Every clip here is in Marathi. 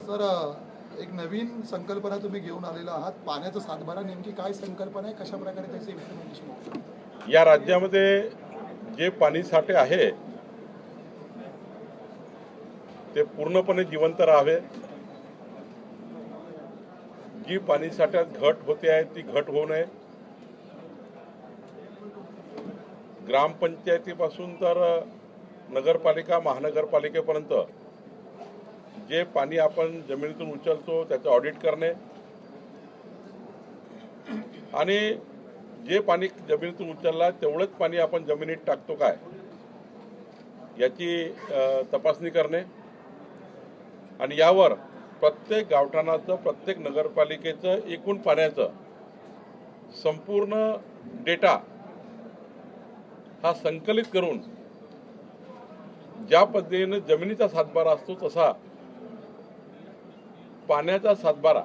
सर एक नवीन संकल्पना तुम्ही घेऊन आलेला आहात, पाण्याचा सातबारा. नेमकी काय संकल्पना आहे, कशा प्रकारे त्याचे इम्प्लिमेंटेशन होतं? या राज्यामध्ये जे पाणी साठे आहे ते पूर्णपणे जिवंत राहावे. जी पाणी साठ्यात घट होते आहे ती घट होऊ नये. ग्रामपंचायतीपासून तर नगरपालिका महानगरपालिकेपर्यंत जे पाणी आपण जमिनीतून उचलतो त्याचं ऑडिट करणे आणि जे पाणी जमिनीतून उचलला तेवढंच पाणी आपण जमिनीत टाकतो काय याची तपासणी करणे आणि यावर प्रत्येक गावठाणाचं प्रत्येक नगरपालिकेचं एकूण पाण्याचं संपूर्ण डेटा हा संकलित करून ज्या पद्धतीने जमिनीचा सातबारा असतो तसा पाण्याचा सातबारा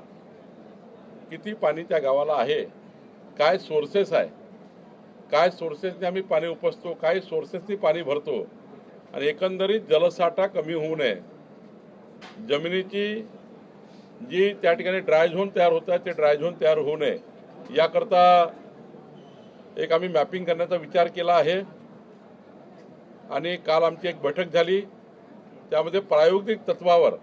किती पाणी त्या गावाला आहे, काय सोर्सेस आहे, काय सोर्सेसने आम्ही पाणी उपसतो, काय सोर्सेसनी पाणी भरतो आणि एकंदरीत जलसाठा कमी होऊ नये. जमिनीची जी त्या ठिकाणी ड्राय झोन तयार होत आहे ते ड्राय झोन तयार होऊ नये याकरता एक आम्ही मॅपिंग करण्याचा विचार केला आहे आणि काल आमची एक बैठक झाली. त्यामध्ये प्रायोगिक तत्वावर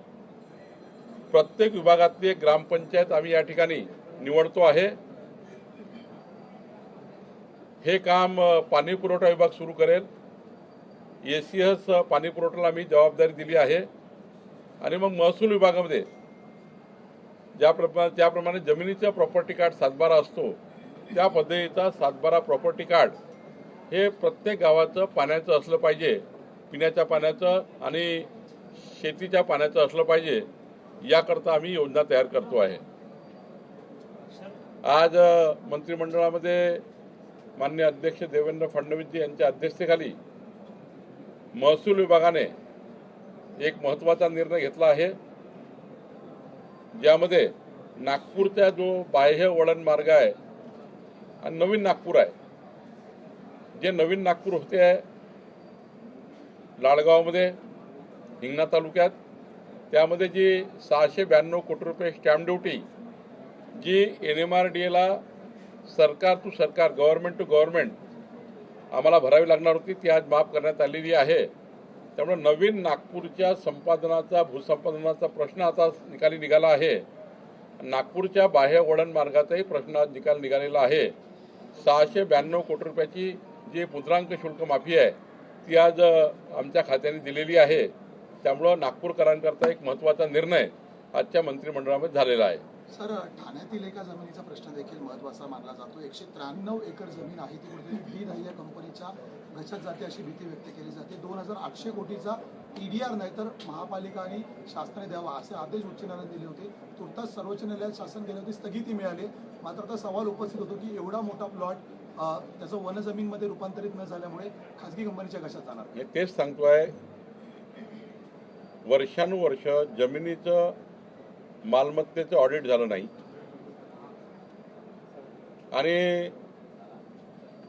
प्रत्येक विभागातली एक ग्रामपंचायत आम्ही या ठिकाणी निवडतो आहे. हे काम पाणी पुरवठा विभाग सुरू करेल. एसीएस पाणी पुरवठ्याला आम्ही जबाबदारी दिली आहे आणि मग महसूल विभागामध्ये ज्याप्रमाणे जमिनीचा प्रॉपर्टी कार्ड सातबारा असतो त्या पद्धतीचा सातबारा प्रॉपर्टी कार्ड हे प्रत्येक गावाचं पाण्याचं असलं पाहिजे, पिण्याच्या पाण्याचं आणि शेतीच्या पाण्याचं असलं पाहिजे. याकरता आम्ही योजना तयार करतो आहे. आज मंत्रिमंडळामध्ये माननीय अध्यक्ष देवेंद्र फडणवीसजी यांच्या अध्यक्षतेखाली महसूल विभागाने एक महत्त्वाचा निर्णय घेतला आहे, ज्यामध्ये नागपूरचा जो बाह्य वळण मार्ग आहे आणि नवीन नागपूर आहे, जे नवीन नागपूर होते आहे लाडगावमध्ये हिंगणा तालुक्यात, त्यामध्ये जी 692 कोटी रुपये स्टॅम्प ड्युटी जी NMRDAला सरकार टू सरकार गव्हर्नमेंट टू गव्हर्नमेंट आम्हाला भरावी लागणार होती ती आज माफ करण्यात आलेली आहे. त्यामुळे नवीन नागपूरच्या संपादनाचा भूसंपादनाचा प्रश्न आता निकाली निघाला आहे. नागपूरच्या बाह्य वळण मार्गाचाही प्रश्न आज निकाल निघालेला आहे. 692 कोटी रुपयाची जी मुद्रांक शुल्क माफी आहे ती आज आमच्या खात्याने दिलेली आहे. त्यामुळं नागपूरकरांकरता एक महत्त्वाचा निर्णय आजच्या मंत्रिमंडळामध्ये झालेला आहे. सर, ठाण्यातील एका जमिनीचा प्रश्न देखील महत्त्वाचा मानला जातो. 193 एकर जमीन आहे ती कुठेतरी डी दहिया कंपनीच्या घशात जाते अशी भीती व्यक्त केली जाते. 2800 कोटीचा TDR नाही तर महापालिका आणि शासनाने द्यावा असे आदेश उच्च न्यायालयाने दिले होते. तुर्तास सर्वोच्च न्यायालयात शासन गेल्या होती, स्थगिती मिळाली. मात्र आता सवाल उपस्थित होतो की एवढा मोठा प्लॉट त्याचं वनजमीनमध्ये रूपांतरित न झाल्यामुळे खासगी कंपनीच्या घशात जाणार. मी तेच सांगतोय, वर्षानुवर्ष जमिनीचं मालमत्तेचं ऑडिट झालं नाही आणि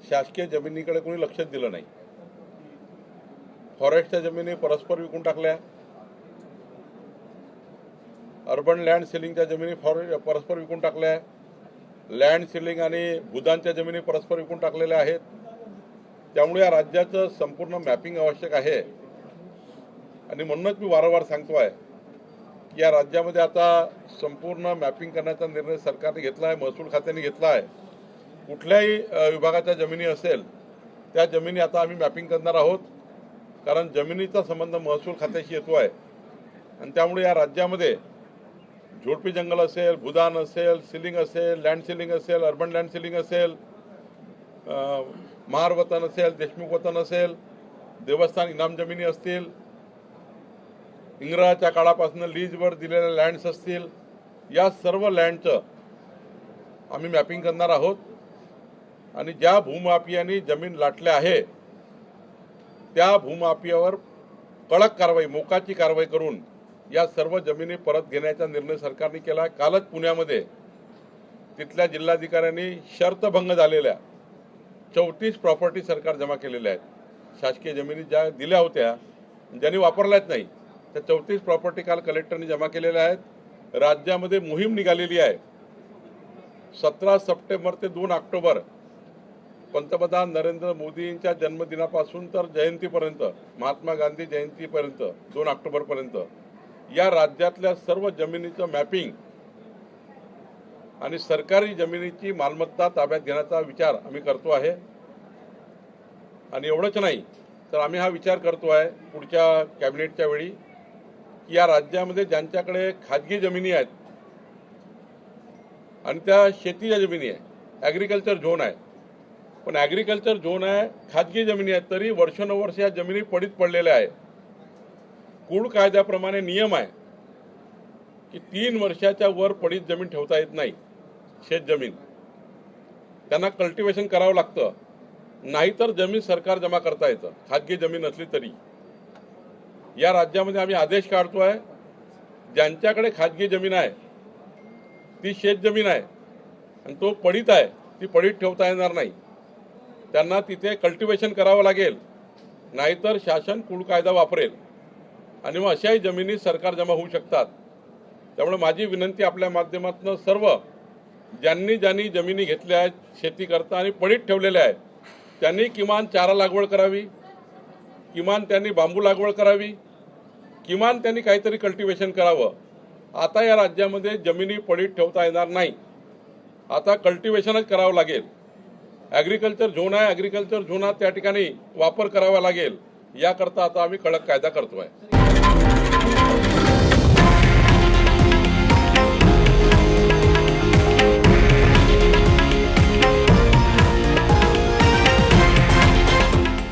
शासकीय जमिनीकडे कोणी लक्षच दिलं नाही. फॉरेस्टच्या जमिनी परस्पर विकून टाकल्या, अर्बन लँड सिलिंगच्या जमिनी परस्पर विकून टाकल्या, लँड सिलिंग आणि भूदानच्या जमिनी परस्पर विकून टाकलेल्या आहेत. त्यामुळे या राज्याचं संपूर्ण मॅपिंग आवश्यक आहे आणि म्हणूनच मी वारंवार सांगतोय या राज्यामध्ये आता संपूर्ण मॅपिंग करण्याचा निर्णय सरकारने घेतला आहे, महसूल खात्याने घेतला आहे. कुठल्याही विभागाच्या जमिनी असेल त्या जमिनी आता आम्ही मॅपिंग करणार आहोत, कारण जमिनीचा संबंध महसूल खात्याशी येतो आहे आणि त्यामुळे या राज्यामध्ये झोडपी जंगल असेल, भूदान असेल, सिलिंग असेल, लँड सिलिंग असेल, अर्बन लँड सिलिंग असेल, महार वतन असेल, देशमुख वतन असेल, देवस्थान इनाम जमिनी असतील, इंग्रजाच्या काळापासून लीजवर दिलेल्या लँड्स असतील, या सर्व लँडचं आम्ही मॅपिंग करणार आहोत आणि ज्या भूमाफियांनी जमीन लाटल्या आहे त्या भूमाफियावर कडक कारवाई, मोकाची कारवाई करून या सर्व जमिनी परत घेण्याचा निर्णय सरकारने केला. कालच पुण्यामध्ये तिथल्या जिल्हाधिकाऱ्यांनी शर्तभंग झालेल्या 34 प्रॉपर्टी सरकार जमा केलेल्या आहेत. शासकीय जमिनी ज्या दिल्या होत्या ज्यांनी वापरल्याच नाही त्या 34 प्रॉपर्टी काल कलेक्टरने जमा केलेल्या आहेत राज्यामध्ये मोहीम निघालेली आहे. 17 सप्टेंबर ते 2 ऑक्टोबर पंतप्रधान नरेंद्र मोदींच्या जन्मदिनापासून तर जयंतीपर्यंत, महात्मा गांधी जयंतीपर्यंत 2 ऑक्टोबरपर्यंत या राज्यातल्या सर्व जमिनीचं मॅपिंग आणि सरकारी जमिनीची मालमत्ता ताब्यात घेण्याचा विचार आम्ही करतो आहे. आणि एवढंच नाही तर आम्ही हा विचार करतो आहे पुढच्या कॅबिनेटच्या वेळी की या राज्यामध्ये ज्यांच्याकडे खाजगी जमिनी आहेत आणि त्या शेतीच्या जमिनी आहे, ॲग्रिकल्चर झोन आहे, पण ॲग्रिकल्चर झोन आहे, खाजगी जमिनी आहेत, तरी वर्षानुवर्ष या जमिनी पडीत पडलेल्या आहे. कूड कायद्याप्रमाणे नियम आहे की 3 वर्षाच्या वर पडीत जमीन ठेवता येत नाही. शेत जमीन त्यांना कल्टिवेशन करावं लागतं, नाहीतर जमीन सरकार जमा करता येतं खाजगी जमीन असली तरी. या राज्यामध्ये आम्ही आदेश काढतोय, ज्यांच्याकडे खाजगी जमीन आहे ती शेत जमीन आहे आणि तो पडीत आहे, ती पडीत ठेवता येणार नाही. त्यांना तिथे कल्टिवेशन करावं लागेल, नाहीतर शासन कूड कायदा वापरेल आणि मग अशाही जमिनी सरकार जमा होऊ शकतात. त्यामुळे माझी विनंती आपल्या माध्यमातून सर्व ज्यांनी जमिनी घेतल्या आहेत शेती करता आणि पडीत ठेवलेल्या आहेत त्यांनी किमान चारा लागवड करावी, किमान त्यांनी बांबू लागवड करावी, किमान त्यांनी काहीतरी कल्टिवेशन करावं. आता या राज्यामध्ये जमिनी पडीत ठेवता येणार नाही, आता कल्टिवेशनच करावं लागेल. ॲग्रिकल्चर झोन आहे, ॲग्रिकल्चर झोनात त्या ठिकाणी वापर करावा लागेल. याकरता आता आम्ही कडक कायदा करतोय.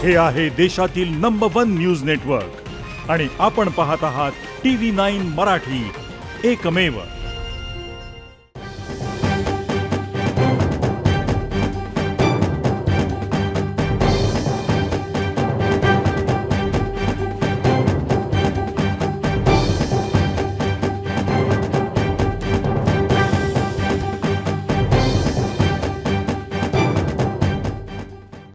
हे आहे देशातील नंबर 1 न्यूज नेटवर्क आणि आपण पाहत आहात TV9 मराठी, एकमेव.